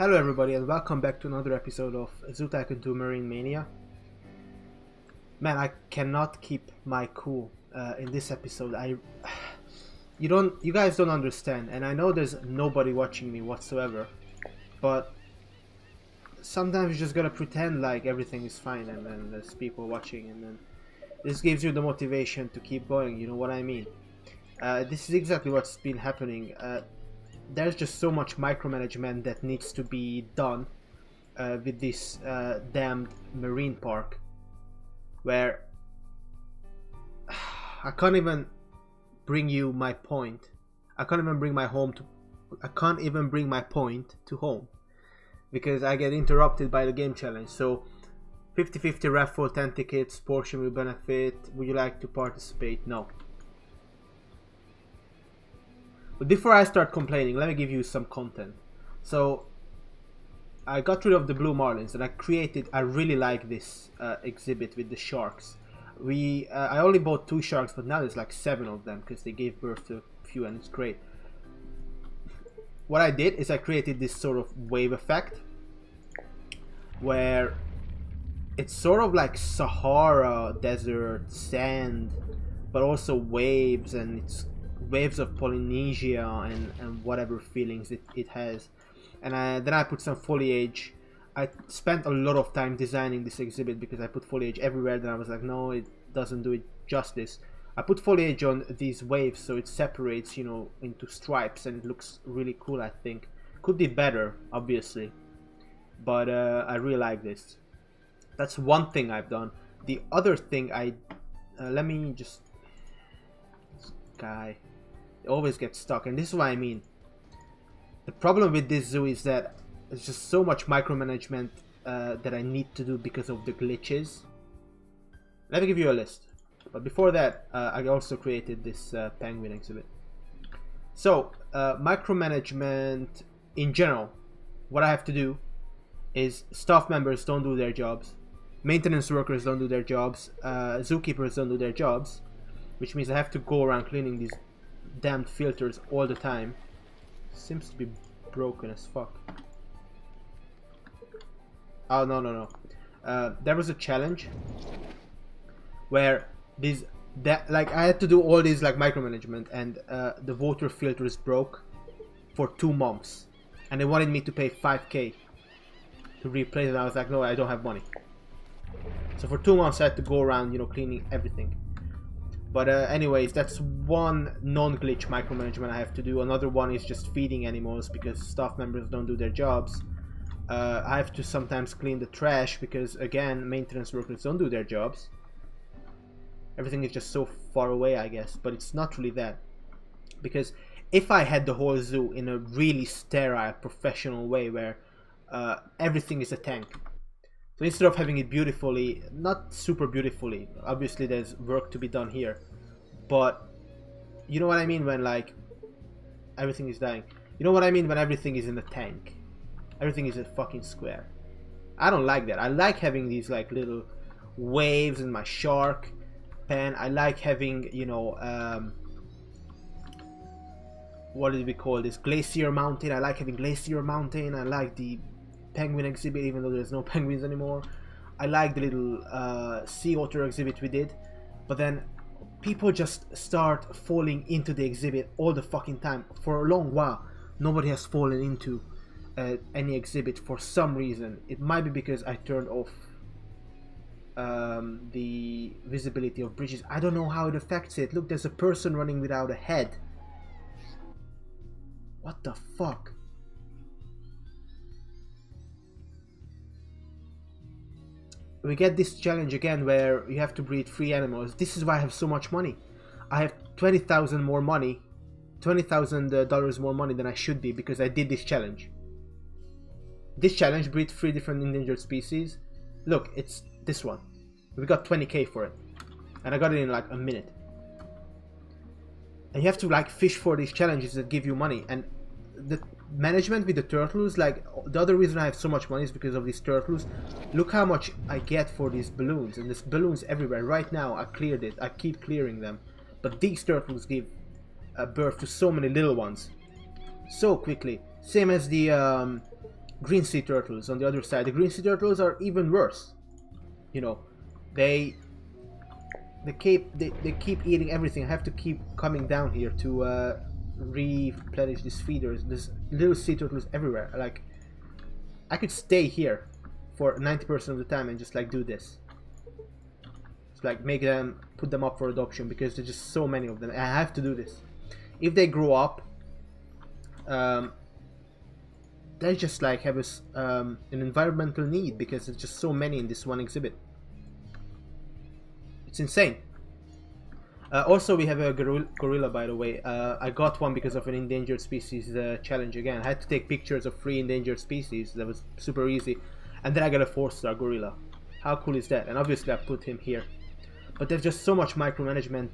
Hello everybody and welcome back to another episode of Tycoon 2 Marine Mania. Man, I cannot keep my cool in this episode. You guys don't understand, and I know there's nobody watching me whatsoever, but sometimes you just gotta pretend like everything is fine and then there's people watching, and then this gives you the motivation to keep going, you know what I mean? This is exactly what's been happening. There's just so much micromanagement that needs to be done with this damned marine park, where I can't even bring you my point. I can't even bring my point to home because I get interrupted by the game challenge. So 50-50 raffle, 10 tickets, portion will benefit. Would you like to participate? No. But before I start complaining, let me give you some content. So I got rid of the blue marlins and I really like this exhibit with the sharks. I only bought 2 sharks, but now there's like 7 of them because they gave birth to a few, and it's great. What I did is I created this sort of wave effect where it's sort of like Sahara desert sand, but also waves, and it's waves of Polynesia and whatever feelings it has. And then I put some foliage. I spent a lot of time designing this exhibit because I put foliage everywhere. Then I was like, no, it doesn't do it justice. I put foliage on these waves so it separates, you know, into stripes, and it looks really cool. I think could be better, obviously, but I really like this. That's one thing I've done. The other thing let me just, this guy, it always gets stuck, and this is what I mean. The problem with this zoo is that there's just so much micromanagement that I need to do because of the glitches. Let me give you a list. But before that, I also created this penguin exhibit. So, micromanagement in general, what I have to do is staff members don't do their jobs, maintenance workers don't do their jobs, zookeepers don't do their jobs, which means I have to go around cleaning these damned filters all the time. Seems to be broken as fuck. Oh no. There was a challenge where I had to do all these like micromanagement, and the water filters broke for 2 months, and they wanted me to pay 5k to replace it. I was like, no, I don't have money. So for 2 months I had to go around, you know, cleaning everything. But anyways, that's one non-glitch micromanagement I have to do. Another one is just feeding animals because staff members don't do their jobs. I have to sometimes clean the trash because, again, maintenance workers don't do their jobs. Everything is just so far away, I guess, but it's not really that. Because if I had the whole zoo in a really sterile, professional way where everything is a tank. So instead of having it beautifully, not super beautifully, obviously there's work to be done here, but you know what I mean when like everything is dying. You know what I mean when everything is in the tank. Everything is a fucking square. I don't like that. I like having these like little waves in my shark pen. I like having, you know, what did we call this? Glacier Mountain. I like having Glacier Mountain. I like the penguin exhibit, even though there's no penguins anymore. I like the little sea otter exhibit we did, but then people just start falling into the exhibit all the fucking time. For a long while nobody has fallen into any exhibit for some reason. It might be because I turned off the visibility of bridges. I don't know how it affects it. Look, there's a person running without a head. What the fuck? We get this challenge again where you have to breed 3 animals. This is why I have so much money. I have $20,000 more money, $20,000 more money than I should be because I did this challenge. This challenge breed 3 different endangered species. Look, it's this one. We got 20k for it, and I got it in like a minute. And you have to like fish for these challenges that give you money. And the management with the turtles, like the other reason I have so much money is because of these turtles. Look how much I get for these balloons, and there's balloons everywhere. Right now I cleared it, I keep clearing them, but these turtles give birth to so many little ones so quickly. Same as the green sea turtles on the other side. The green sea turtles are even worse. You know, they keep eating everything. I have to keep coming down here to replenish these feeders. There's little sea turtles everywhere. Like, I could stay here for 90% of the time and just like do this. It's like put them up for adoption because there's just so many of them. I have to do this. If they grow up, they just like have an environmental need because there's just so many in this one exhibit. It's insane. Also, we have a gorilla, by the way. I got one because of an endangered species challenge again. I had to take pictures of 3 endangered species. That was super easy. And then I got a 4-star gorilla. How cool is that? And obviously I put him here. But there's just so much micromanagement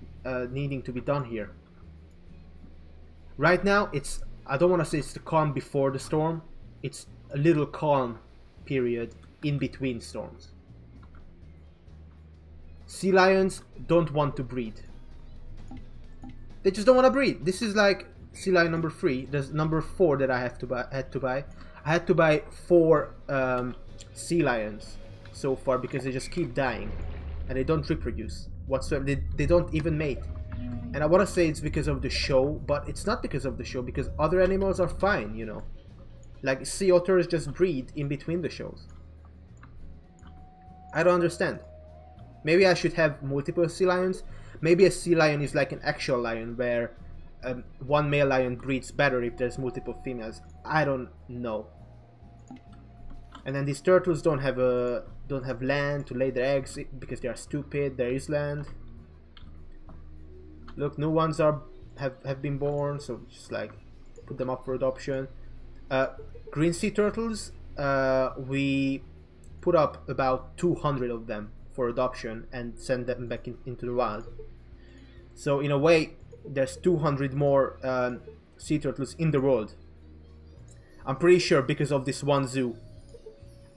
needing to be done here. Right now, I don't want to say it's the calm before the storm. It's a little calm period in between storms. Sea lions don't want to breed. They just don't want to breed. This is like sea lion number 3. There's number 4 that I had to buy. I had to buy 4 sea lions so far because they just keep dying and they don't reproduce whatsoever. They don't even mate. And I want to say it's because of the show, but it's not because of the show because other animals are fine, you know. Like sea otters just breed in between the shows. I don't understand. Maybe I should have multiple sea lions. Maybe a sea lion is like an actual lion where one male lion breeds better if there's multiple females. I don't know. And then these turtles don't have land to lay their eggs because they are stupid. There is land. Look, new ones have been born, so just like put them up for adoption. Green sea turtles, we put up about 200 of them for adoption and send them back into the wild. So in a way, there's 200 more sea turtles in the world. I'm pretty sure because of this one zoo,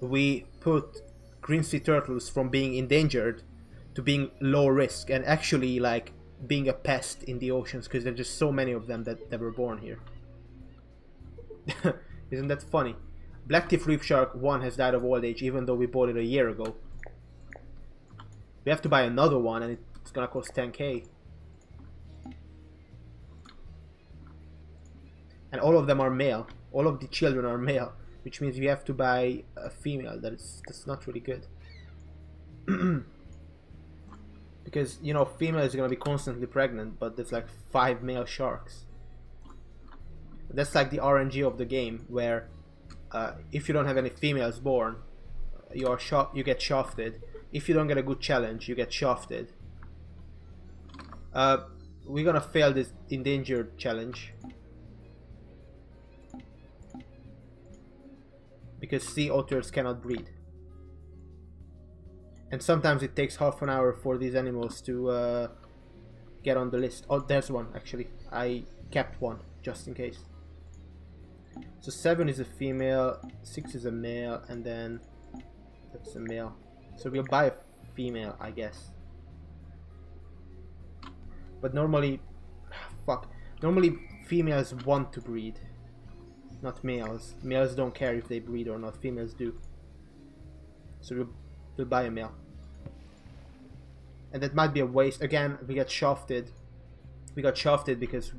we put green sea turtles from being endangered to being low risk and actually like being a pest in the oceans because there's just so many of them that were born here. Isn't that funny? Blacktip reef shark 1 has died of old age even though we bought it a year ago. We have to buy another one and it's gonna cost 10k. And all of them are male. All of the children are male, which means we have to buy a female. That's not really good. Because, you know, female is gonna be constantly pregnant, but there's like 5 male sharks. That's like the RNG of the game, where if you don't have any females born, you get shafted. If you don't get a good challenge, you get shafted. We're gonna fail this endangered challenge because sea otters cannot breed. And sometimes it takes half an hour for these animals to get on the list. Oh, there's one actually. I kept one just in case. So 7 is a female, 6 is a male, and then that's a male. So we'll buy a female, I guess. But normally, normally females want to breed, not males. Males don't care if they breed or not. Females do. So we'll buy a male. And that might be a waste. Again, we got shafted. We got shafted because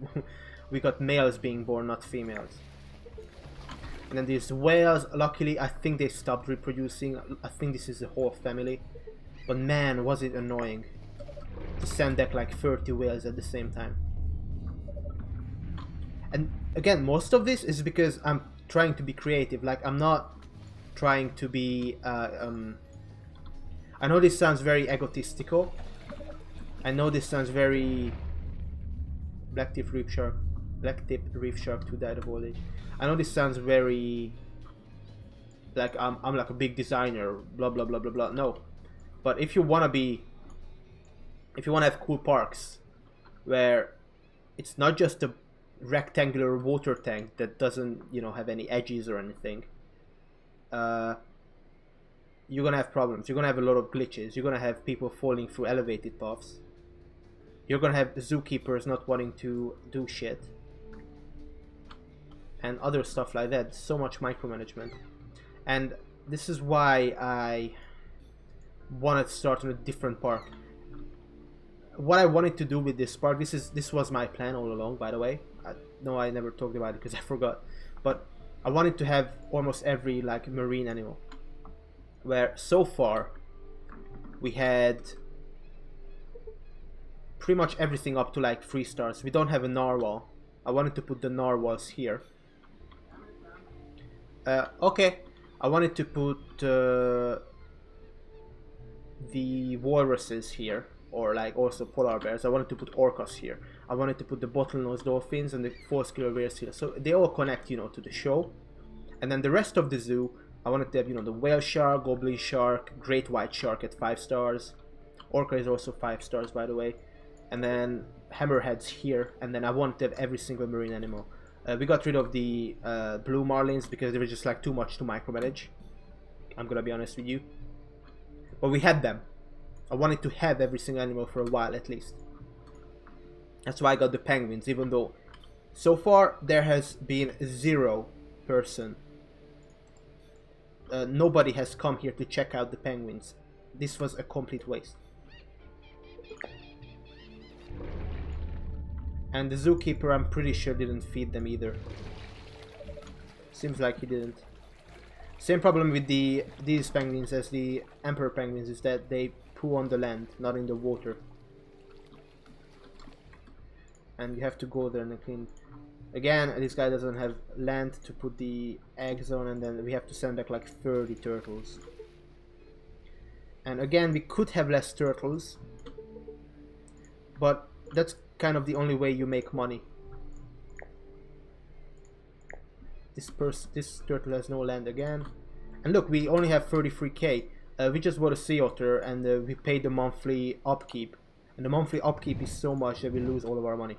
we got males being born, not females. And then these whales, luckily, I think they stopped reproducing. I think this is the whole family. But man, was it annoying to send back like 30 whales at the same time. And again, most of this is because I'm trying to be creative. Like, I'm not trying to be... I know this sounds very egotistical. I know this sounds very... Blacktip reef shark 2 died of old age. I know this sounds very... like I'm like a big designer, blah blah blah blah blah. No. But if you wanna be... if you wanna have cool parks where it's not just a rectangular water tank that doesn't, you know, have any edges or anything, you're gonna have problems. You're gonna have a lot of glitches. You're gonna have people falling through elevated paths. You're gonna have zookeepers not wanting to do shit. And other stuff like that. So much micromanagement. And this is why I wanted to start on a different park. What I wanted to do with this park, this was my plan all along, by the way. No, I never talked about it because I forgot. But I wanted to have almost every like marine animal. Where so far we had pretty much everything up to like 3 stars. We don't have a narwhal. I wanted to put the narwhals here. Okay, I wanted to put the walruses here, or like also polar bears. I wanted to put orcas here. I wanted to put the bottlenose dolphins and the false killer bears here. So they all connect, you know, to the show. And then the rest of the zoo, I wanted to have, you know, the whale shark, goblin shark, great white shark at 5 stars. Orca is also 5 stars, by the way. And then hammerheads here. And then I wanted to have every single marine animal. We got rid of the blue marlins because they were just like too much to micromanage. I'm gonna be honest with you. But we had them. I wanted to have every single animal for a while at least. That's why I got the penguins, even though so far there has been 0 person. Nobody has come here to check out the penguins. This was a complete waste. And the zookeeper, I'm pretty sure, didn't feed them either. Seems like he didn't. Same problem with these penguins as the emperor penguins is that they poo on the land, not in the water. And you have to go there and clean. Again, this guy doesn't have land to put the eggs on, and then we have to send back like 30 turtles. And again, we could have less turtles, but that's kind of the only way you make money. This turtle has no land again. And look, we only have 33k. We just bought a sea otter and we paid the monthly upkeep. And the monthly upkeep is so much that we lose all of our money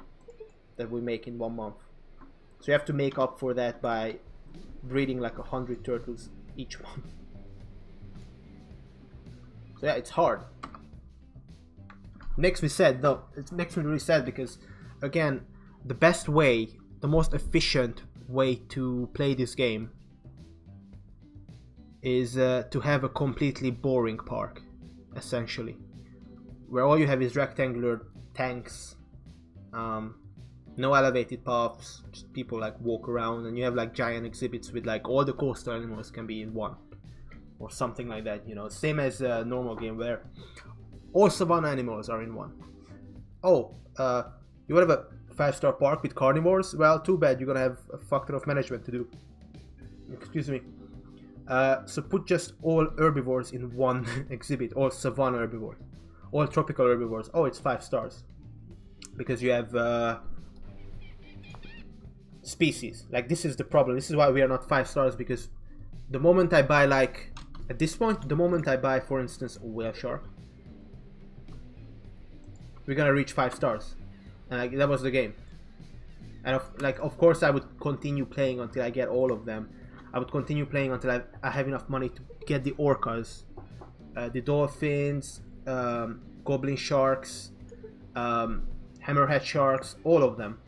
that we make in 1 month. So you have to make up for that by breeding like 100 turtles each month. So yeah, it's hard. Makes me sad though. It makes me really sad because, again, the best way, the most efficient way to play this game is to have a completely boring park, essentially, where all you have is rectangular tanks, no elevated paths, just people like walk around, and you have like giant exhibits with like all the coastal animals can be in one, or something like that, you know, same as a normal game where all savanna animals are in one. Oh, you want to have a 5-star park with carnivores? Well, too bad, you're gonna have a fuck ton of management to do. Excuse me. So put just all herbivores in one exhibit, all savanna herbivores, all tropical herbivores. Oh, it's 5 stars. Because you have species. Like, this is the problem. This is why we are not 5 stars, because the moment I buy, like, at this point, the moment I buy, for instance, a whale shark, we're gonna reach 5 stars. And like, that was the game. And of course I would continue playing until I get all of them. I would continue playing until I have enough money to get the orcas, the dolphins, goblin sharks, hammerhead sharks, all of them.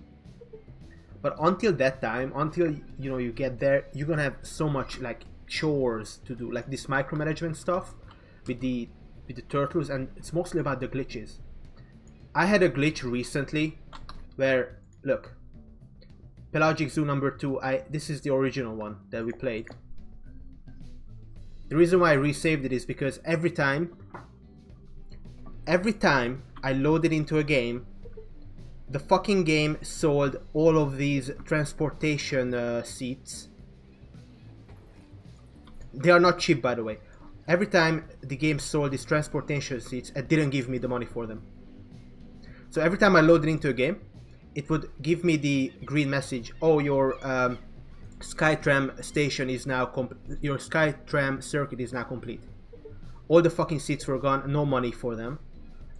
But until that time, until you know you get there, you're gonna have so much like chores to do, like this micromanagement stuff with the turtles, and it's mostly about the glitches. I had a glitch recently where, look, Pelagic Zoo number 2, this is the original one that we played. The reason why I resaved it is because every time I loaded into a game, the fucking game sold all of these transportation seats. They are not cheap, by the way. Every time the game sold these transportation seats, it didn't give me the money for them. So every time I loaded into a game, it would give me the green message, oh, your Skytram station is now your Skytram circuit is now complete. All the fucking seats were gone, no money for them.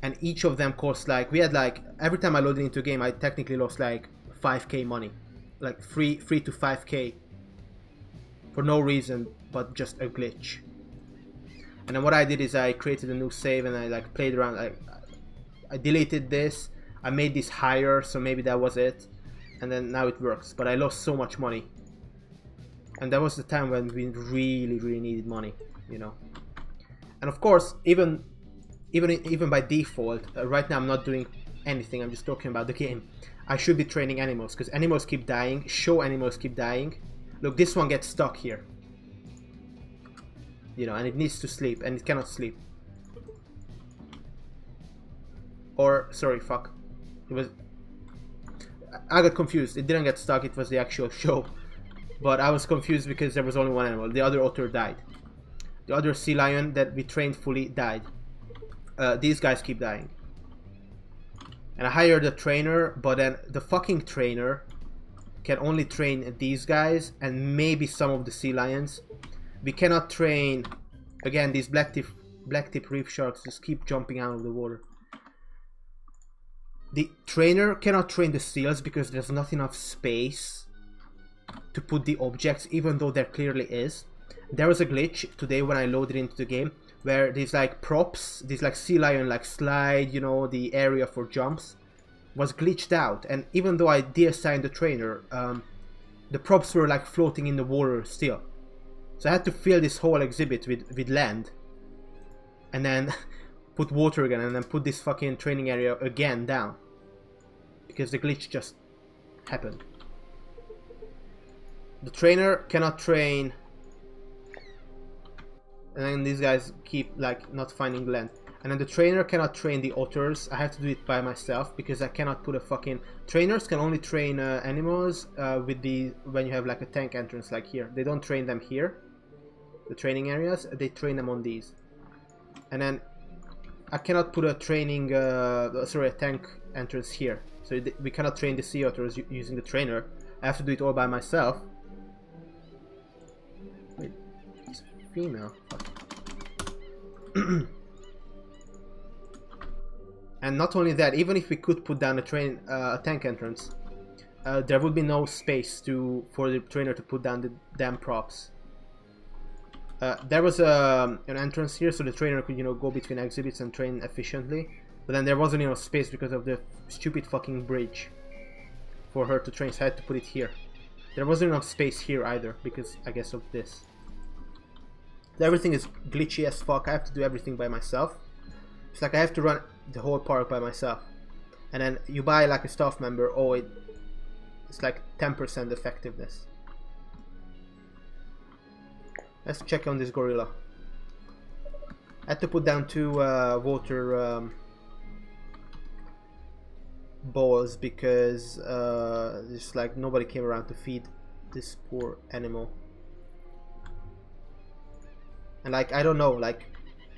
And each of them cost like, we had like, every time I loaded into a game, I technically lost like 5k money. Like 3 to 5k. For no reason, but just a glitch. And then what I did is I created a new save and I like played around, I deleted this, I made this higher, so maybe that was it, and then now it works. But I lost so much money. And that was the time when we really needed money, you know. And of course, even by default, right now I'm not doing anything, I'm just talking about the game. I should be training animals, because animals keep dying, show animals keep dying. Look, this one gets stuck here. You know, and it needs to sleep, and it cannot sleep. Or, sorry, fuck. It was... I got confused, it didn't get stuck, it was the actual show. But I was confused because there was only one animal, the other otter died. The other sea lion that we trained fully died. These guys keep dying. And I hired a trainer, but then the fucking trainer can only train these guys and maybe some of the sea lions. We cannot train, again, these blacktip reef sharks just keep jumping out of the water. The trainer cannot train the seals because there's not enough space to put the objects, even though there clearly is. There was a glitch today when I loaded into the game where these like props, these like sea lion like slide, you know, the area for jumps was glitched out, and even though I de-assigned the trainer, the props were like floating in the water still. So I had to fill this whole exhibit with land and then put water again and then put this fucking training area again down because the glitch just happened. The trainer cannot train, and then these guys keep like not finding land. And then the trainer cannot train the otters. I have to do it by myself because I cannot put a fucking... Trainers can only train animals with the... when you have like a tank entrance like here. They don't train them here, the training areas. They train them on these. And then I cannot put a training... sorry, a tank entrance here. So we cannot train the sea otters using the trainer. I have to do it all by myself. Wait, it's female. And not only that, even if we could put down a tank entrance, there would be no space for the trainer to put down the damn props. There was an entrance here, so the trainer could, you know, go between exhibits and train efficiently. But then there wasn't enough space because of the stupid fucking bridge for her to train, so I had to put it here. There wasn't enough space here either, because I guess of this. Everything is glitchy as fuck. I have to do everything by myself. It's like I have to run the whole park by myself. And then you buy like a staff member, it's like 10% effectiveness. Let's check on this gorilla. I had to put down 2 water balls because just like nobody came around to feed this poor animal. And like, I don't know, like,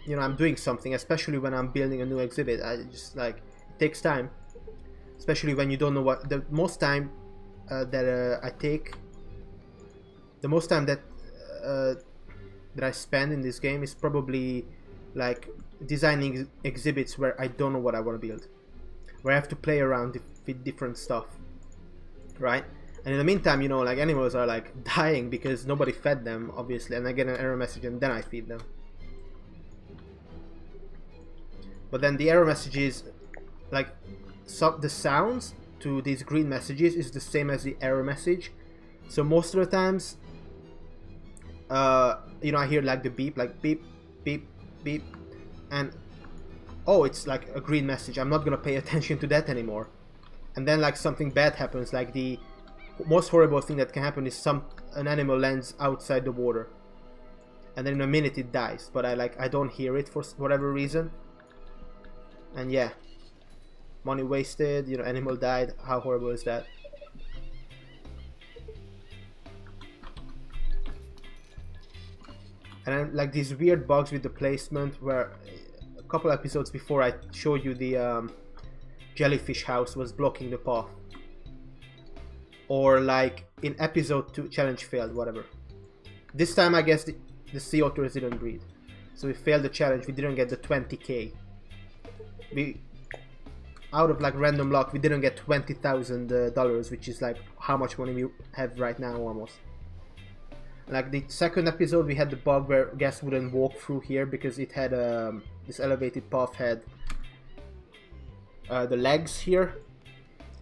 you know, I'm doing something, especially when I'm building a new exhibit. I just like, it takes time, especially when you don't know what the most time that I take. The most time that I spend in this game is probably like designing exhibits where I don't know what I want to build, where I have to play around with different stuff, right? And in the meantime, you know, like animals are like dying because nobody fed them, obviously, and I get an error message and then I feed them. But then the error messages, like, the sounds to these green messages is the same as the error message. So most of the times, you know, I hear like the beep, like beep, beep, beep, and oh, it's like a green message. I'm not gonna pay attention to that anymore. And then like something bad happens, like the most horrible thing that can happen is an animal lands outside the water, and then in a minute it dies. But I don't hear it for whatever reason. And yeah, money wasted, you know, animal died. How horrible is that? And then like these weird bugs with the placement, where a couple episodes before I showed you the jellyfish house was blocking the path. Or like in episode 2, challenge failed, whatever. This time I guess the sea otters didn't breed, so we failed the challenge. We didn't get the 20k. We, out of like random luck, we didn't get $20,000, which is like how much money we have right now almost. Like the second episode, we had the bug where guests wouldn't walk through here because it had this elevated path had the legs here.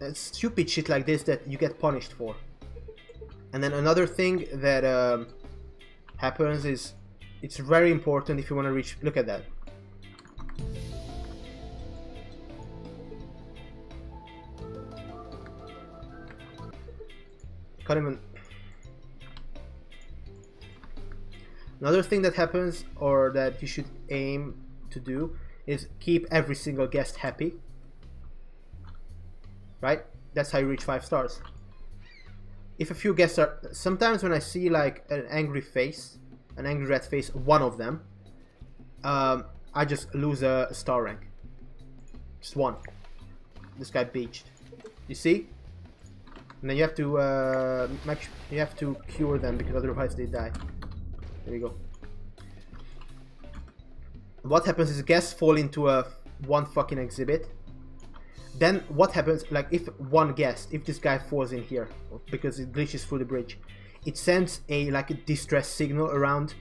It's stupid shit like this that you get punished for. And then another thing that happens is, it's very important if you want to reach, look at that. Can't even. Another thing that happens, or that you should aim to do, is keep every single guest happy. Right? That's how you reach 5 stars. If a few guests are... Sometimes when I see like an angry face, an angry red face, one of them, I just lose a star rank. Just one. This guy beached. You see? And then you have to cure them, because otherwise they die. There we go. What happens is guests fall into one fucking exhibit. Then what happens, like if one guest, if this guy falls in here, because it glitches through the bridge, it sends a like a distress signal around,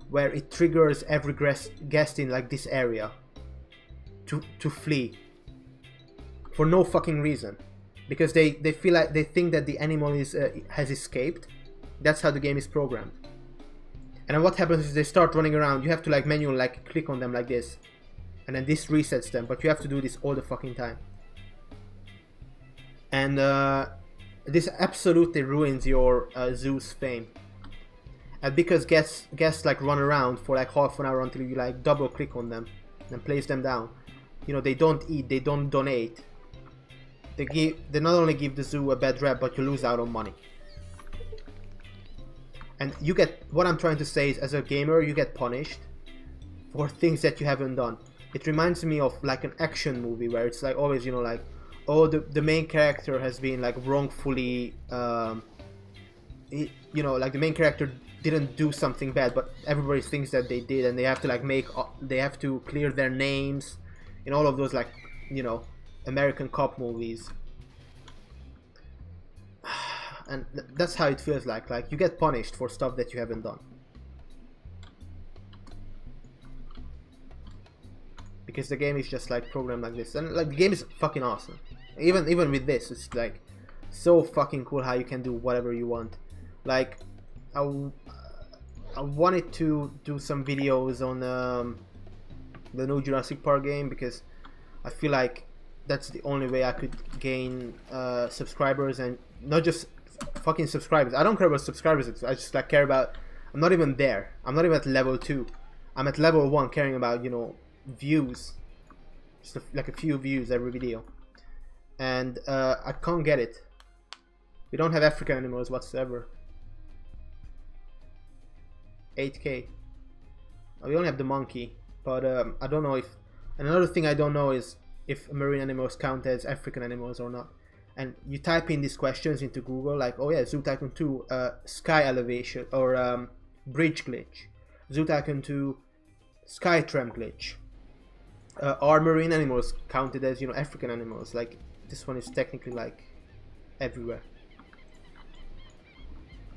where it triggers every guest in like this area to flee. For no fucking reason. Because they feel like, they think that the animal is has escaped. That's how the game is programmed. And then what happens is they start running around. You have to like manually like click on them like this, and then this resets them. But you have to do this all the fucking time. And this absolutely ruins your zoo's fame. And because guests like run around for like half an hour until you like double click on them and place them down. You know, they don't eat, they don't donate. They not only give the zoo a bad rep, but you lose out on money. And you get, what I'm trying to say is, as a gamer, you get punished for things that you haven't done. It reminds me of like an action movie where it's like always, you know, like, oh, the main character has been like wrongfully, you know, like the main character didn't do something bad, but everybody thinks that they did, and they have to like they have to clear their names in all of those like, you know, American cop movies. And that's how it feels like you get punished for stuff that you haven't done. Because the game is just like programmed like this, and like the game is fucking awesome. Even with this, it's like so fucking cool how you can do whatever you want. Like I wanted to do some videos on the new Jurassic Park game, because I feel like that's the only way I could gain subscribers, and not just fucking subscribers. I don't care about subscribers. I just like care about. I'm not even there. I'm not even at level 2. I'm at level 1, caring about, you know, views. Just like a few views every video. And I can't get it. We don't have African animals whatsoever. 8K. We only have the monkey, but I don't know if. And another thing I don't know is if marine animals count as African animals or not. And you type in these questions into Google, like, oh yeah, Zoo Tycoon 2, sky elevation, or bridge glitch. Zoo Tycoon 2, sky tram glitch. Are marine animals counted as, you know, African animals? Like, this one is technically like everywhere.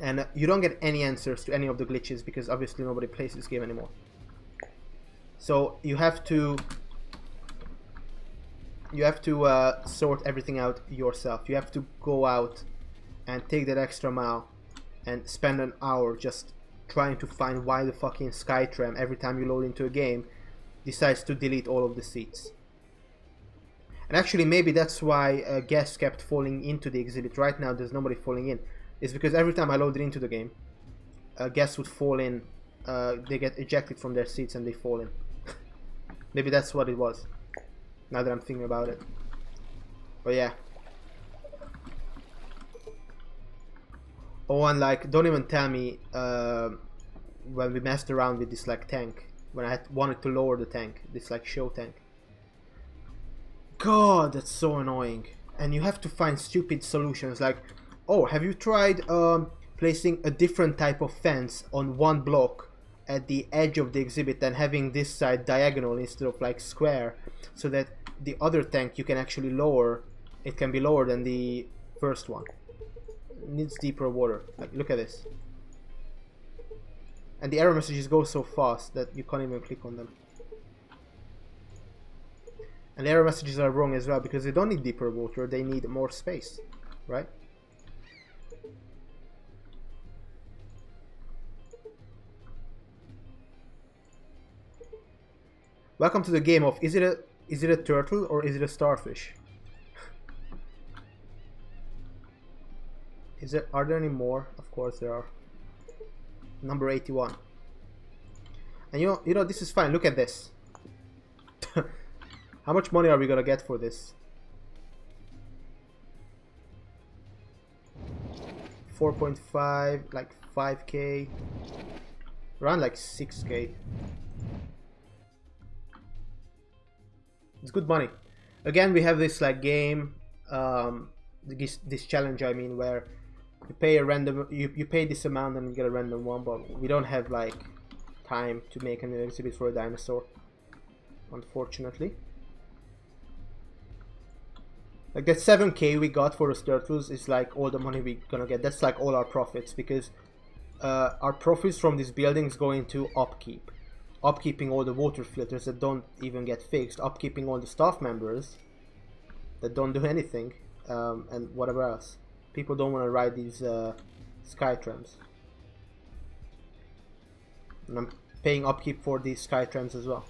And you don't get any answers to any of the glitches, because obviously nobody plays this game anymore. So you have to sort everything out yourself. You have to go out and take that extra mile and spend an hour just trying to find why the fucking Skytram, every time you load into a game, decides to delete all of the seats. And actually maybe that's why guests kept falling into the exhibit. Right now there's nobody falling in. It's because every time I loaded into the game, guests would fall in, they get ejected from their seats and they fall in. Maybe that's what it was, now that I'm thinking about it. But yeah. Oh, and like, don't even tell me when we messed around with this like tank, when I wanted to lower the tank, this like show tank. God, that's so annoying. And you have to find stupid solutions, like, oh, have you tried placing a different type of fence on one block at the edge of the exhibit and having this side diagonal instead of like square, so that the other tank you can actually lower, it can be lower than the first one. It needs deeper water. Like, look at this. And the error messages go so fast that you can't even click on them. And the error messages are wrong as well, because they don't need deeper water, they need more space, right? Welcome to the game of is it a turtle or is it a starfish? Are there any more? Of course there are. Number 81. And you know this is fine. Look at this. How much money are we gonna get for this? 4.5, like 5k, around like 6k. It's good money. Again, we have this like game, this challenge, I mean, where you pay a random, you pay this amount and you get a random one, but we don't have like time to make an exhibit for a dinosaur, unfortunately. Like that 7k we got for the turtles is like all the money we're gonna get. That's like all our profits, because our profits from these buildings go into upkeep. Upkeeping all the water filters that don't even get fixed, upkeeping all the staff members that don't do anything, and whatever else. People don't want to ride these sky trams. And I'm paying upkeep for these sky trams as well.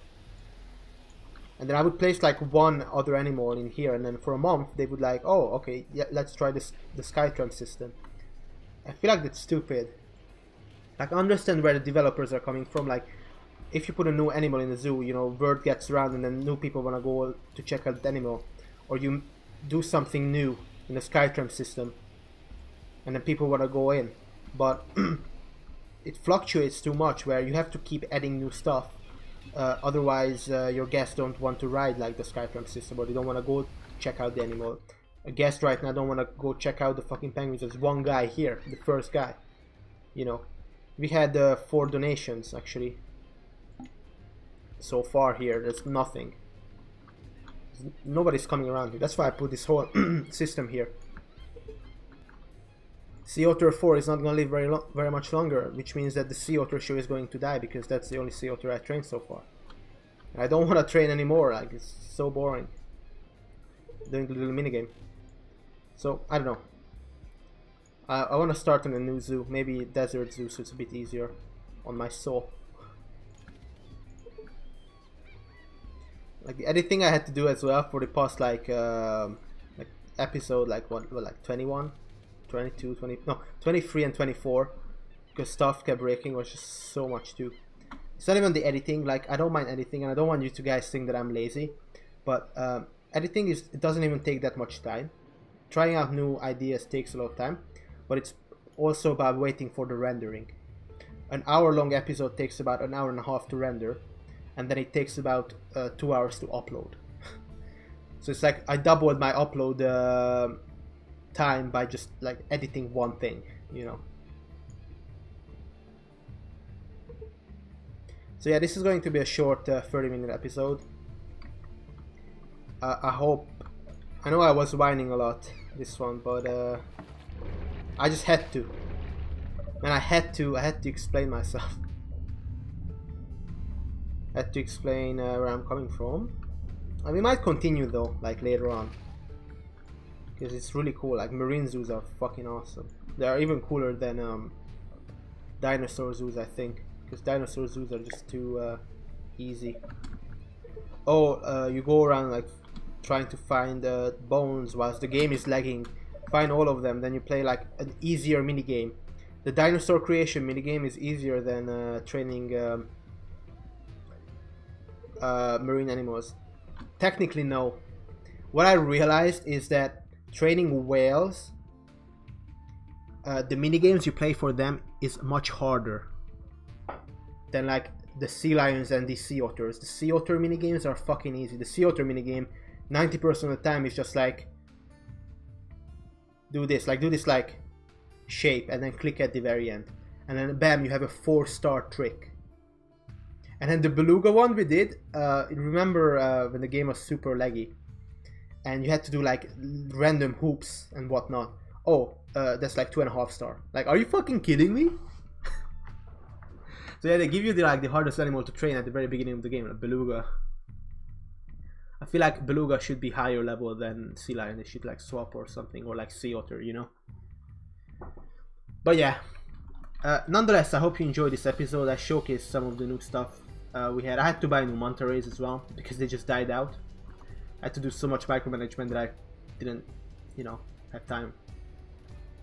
And then I would place like one other animal in here, and then for a month they would like, oh, okay, yeah, let's try the Skytram system. I feel like that's stupid. Like, I understand where the developers are coming from. Like, if you put a new animal in the zoo, you know, word gets around and then new people want to go to check out the animal. Or you do something new in the Skytram system, and then people want to go in. But it fluctuates too much, where you have to keep adding new stuff. Otherwise, your guests don't want to ride like the Skytram system, or they don't want to go check out the animal. A guest right now don't want to go check out the fucking penguins. There's one guy here, the first guy. You know, we had 4 donations actually. So far here, there's nothing. Nobody's coming around here. That's why I put this whole system here. Sea Otter 4 is not going to live very much longer, which means that the Sea Otter show is going to die, because that's the only Sea Otter I trained so far. And I don't want to train anymore, like, it's so boring doing the little minigame. So, I don't know. I want to start in a new zoo, maybe desert zoo, so it's a bit easier on my soul. Like, the editing I had to do as well for the past, like episode, like, what like 21? 22, 20, no, 23 and 24, because stuff kept breaking. Was just so much too. It's not even the editing. Like, I don't mind editing, and I don't want you to guys think that I'm lazy, but editing it doesn't even take that much time. Trying out new ideas takes a lot of time, but it's also about waiting for the rendering. An hour-long episode takes about an hour and a half to render, and then it takes about 2 hours to upload. So it's like I doubled my upload time by just like editing one thing, you know. So yeah, this is going to be a short 30-minute episode. I hope. I know I was whining a lot this one, but I just had to. And I had to explain myself. I had to explain where I'm coming from. And we might continue though, like later on, because it's really cool. Like, marine zoos are fucking awesome. They are even cooler than dinosaur zoos, I think, because dinosaur zoos are just too easy. Oh, you go around like trying to find bones whilst the game is lagging. Find all of them, then you play like an easier minigame. The dinosaur creation minigame is easier than training marine animals. Technically, no. What I realized is that training whales, the minigames you play for them is much harder than like the sea lions and the sea otters. The sea otter minigames are fucking easy. The sea otter minigame, 90% of the time is just like do this like shape and then click at the very end, and then bam, you have a 4-star trick. And then the beluga one we did, remember when the game was super laggy and you had to do like random hoops and whatnot. Oh, that's like 2.5 star. Like, are you fucking kidding me? So yeah, they give you the hardest animal to train at the very beginning of the game, like beluga. I feel like beluga should be higher level than sea lion. They should like swap or something, or like sea otter, you know. But yeah, nonetheless, I hope you enjoyed this episode. I showcased some of the new stuff. I had to buy new manta rays as well because they just died out. I had to do so much micromanagement that I didn't, you know, have time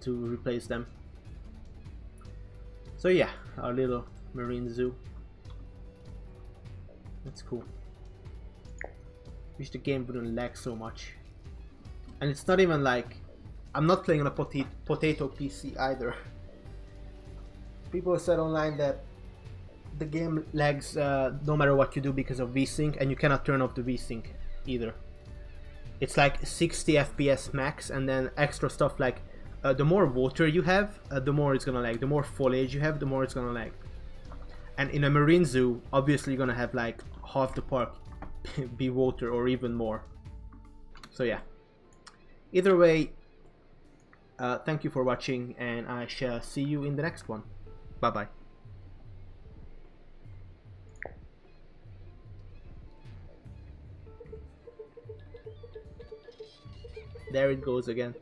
to replace them. So yeah, our little marine zoo. That's cool. Wish the game wouldn't lag so much. And it's not even like I'm not playing on a potato PC either. People said online that the game lags no matter what you do because of VSync, and you cannot turn off the VSync either. It's like 60 FPS max, and then extra stuff like the more water you have, the more it's gonna lag. The more foliage you have, the more it's gonna lag. And in a marine zoo, obviously you're gonna have like half the park be water or even more. So yeah. Either way, thank you for watching, and I shall see you in the next one. Bye bye. There it goes again.